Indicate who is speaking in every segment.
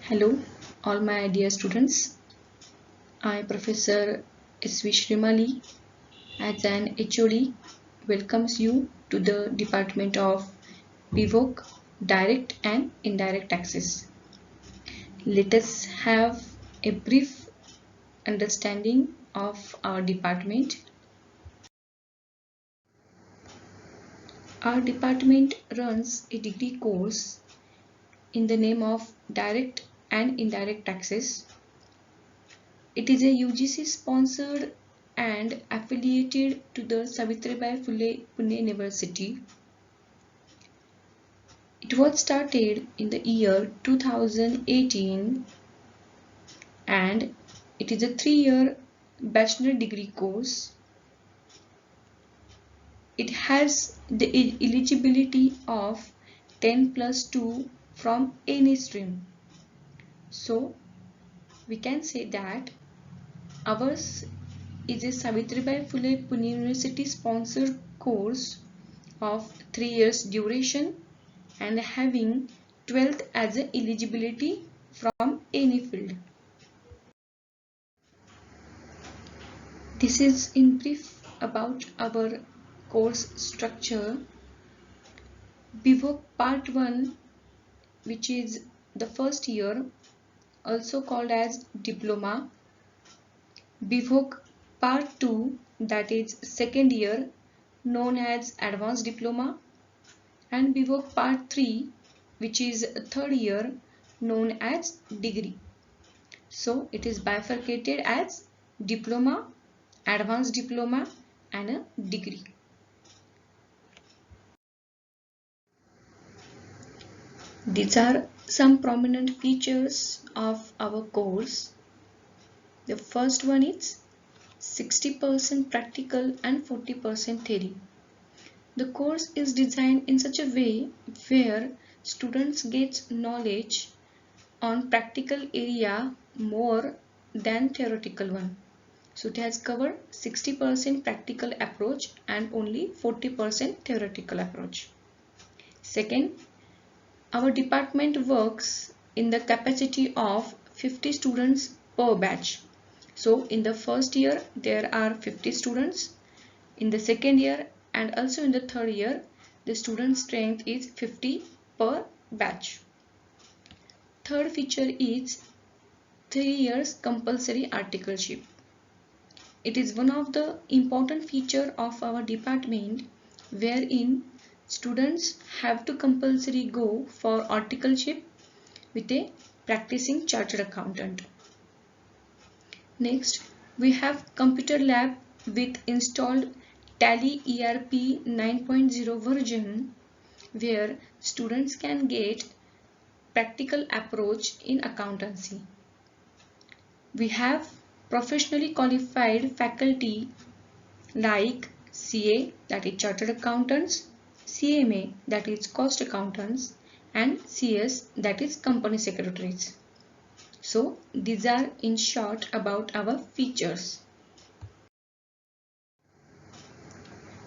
Speaker 1: Hello, all my dear students. I, Professor S.V. Shrimali, as an HOD, welcomes you to the Department of BVOC, Direct and Indirect Taxes. Let us have a brief understanding of our department. Our department runs a degree course in the name of Direct and Indirect Taxes. It is a UGC sponsored and affiliated to the Savitribai Phule Pune University. It was started in the year 2018 and it is a 3-year bachelor degree course. It has the eligibility of 10+2 from any stream. So we can say that ours is a Savitribai Phule Pune University sponsored course of 3 years duration and having 12th as a eligibility from any field. This is in brief about our course structure. BVOC Part 1, which is the first year, also called as Diploma. BVOC Part 2, that is second year, known as Advanced Diploma. And BVOC Part 3, which is third year, known as Degree. So it is bifurcated as Diploma, Advanced Diploma and a Degree. These are some prominent features of our course. The first one is 60% practical and 40% theory. The course is designed in such a way where students get knowledge on practical area more than theoretical one. So it has covered 60% practical approach and only 40% theoretical approach. Second, our department works in the capacity of 50 students per batch. So in the first year there are 50 students. In the second year and also in the third year the student strength is 50 per batch. Third feature is 3 years compulsory articleship. It is one of the important feature of our department wherein students have to compulsory go for articleship with a practicing chartered accountant. Next, we have computer lab with installed Tally ERP 9.0 version where students can get practical approach in accountancy. We have professionally qualified faculty like CA, that is Chartered Accountants, CMA, that is Cost Accountants, and CS, that is Company Secretaries. So these are in short about our features.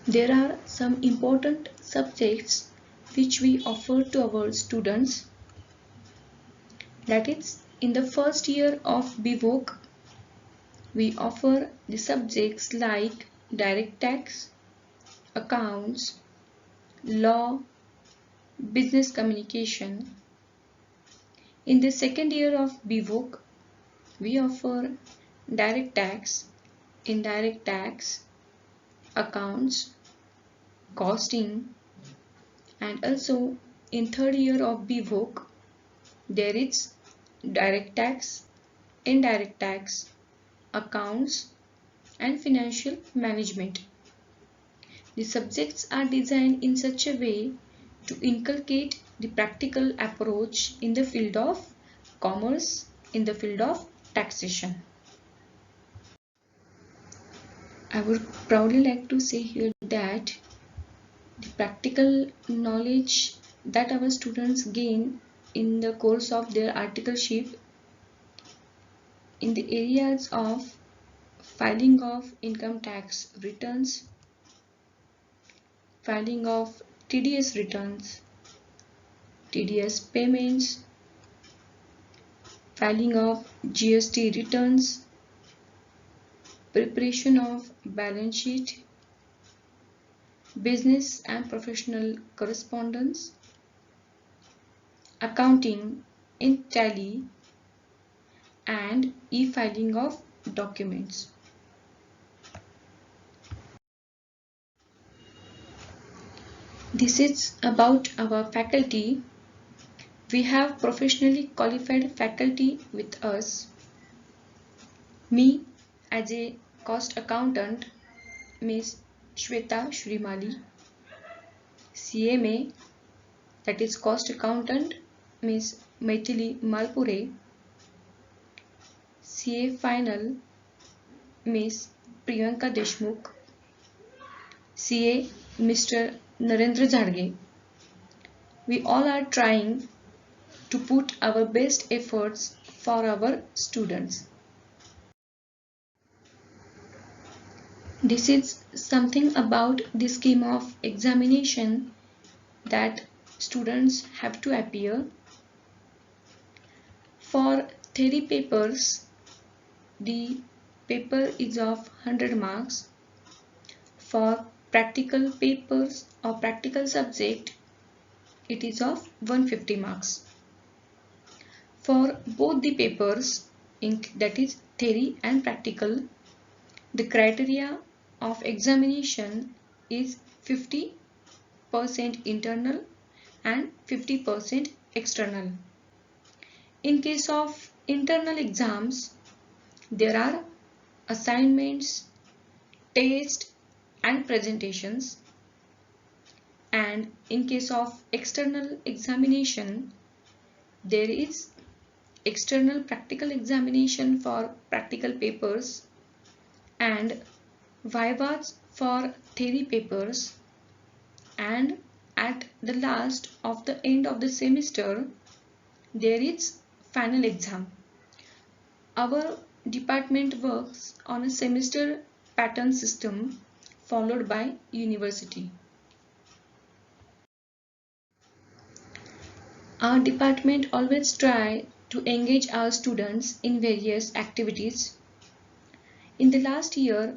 Speaker 1: There are some important subjects which we offer to our students. That is, in the first year of BVOC, we offer the subjects like direct tax, accounts, law, business communication. In the second year of BVOC, we offer direct tax, indirect tax, accounts, costing, and also in third year of BVOC, there is direct tax, indirect tax, accounts, and financial management. The subjects are designed in such a way to inculcate the practical approach in the field of commerce, in the field of taxation. I would proudly like to say here that the practical knowledge that our students gain in the course of their articleship in the areas of filing of income tax returns, filing of TDS returns, TDS payments, filing of GST returns, preparation of balance sheet, business and professional correspondence, accounting in Tally, and e-filing of documents. This is about our faculty. We have professionally qualified faculty with us. Me, as a cost accountant, Ms. Shweta Shrimali, CMA, that is cost accountant, Ms. Maithili Malpure, CA final, Ms. Priyanka Deshmukh, CA Mr. Narendra Jadge. We all are trying to put our best efforts for our students. This is something about the scheme of examination that students have to appear. For theory papers, the paper is of 100 marks. For practical papers or practical subject, it is of 150 marks. For both the papers, that is theory and practical, the criteria of examination is 50% internal and 50% external. In case of internal exams, there are assignments, tests and presentations, and in case of external examination, there is external practical examination for practical papers and vivas for theory papers, and at the last of the end of the semester there is final exam. Our department works on a semester pattern system followed by university. Our department always try to engage our students in various activities. In the last year,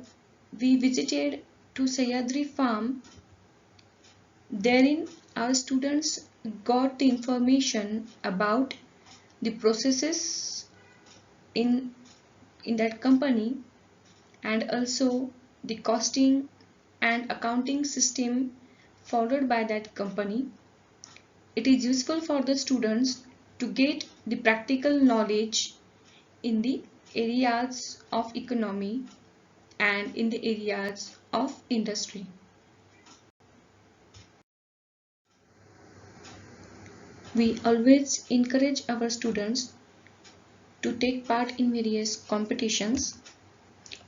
Speaker 1: we visited to Sahyadri farm. Therein, our students got the information about the processes in that company, and also the costing and accounting system followed by that company. It is useful for the students to get the practical knowledge in the areas of economy and in the areas of industry. We always encourage our students to take part in various competitions.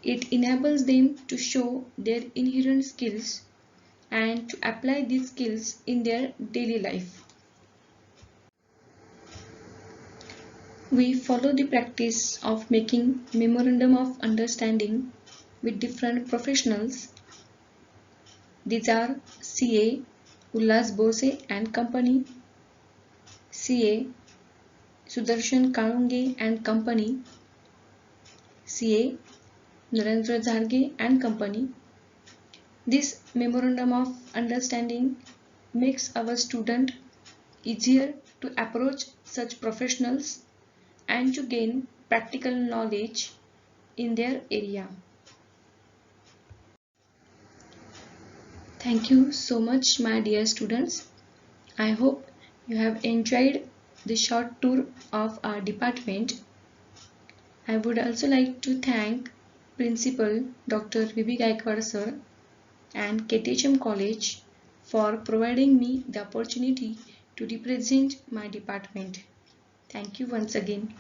Speaker 1: It enables them to show their inherent skills and to apply these skills in their daily life. We follow the practice of making memorandum of understanding with different professionals. These are CA Ullas Bose and Company, CA Sudarshan Kalunge and Company, CA Narendra Jadge and Company. This memorandum of understanding makes our student easier to approach such professionals and to gain practical knowledge in their area. Thank you so much, my dear students. I hope you have enjoyed the short tour of our department. I would also like to thank Principal Dr. V.B. Gaikwad sir and KTHM College for providing me the opportunity to represent my department. Thank you once again.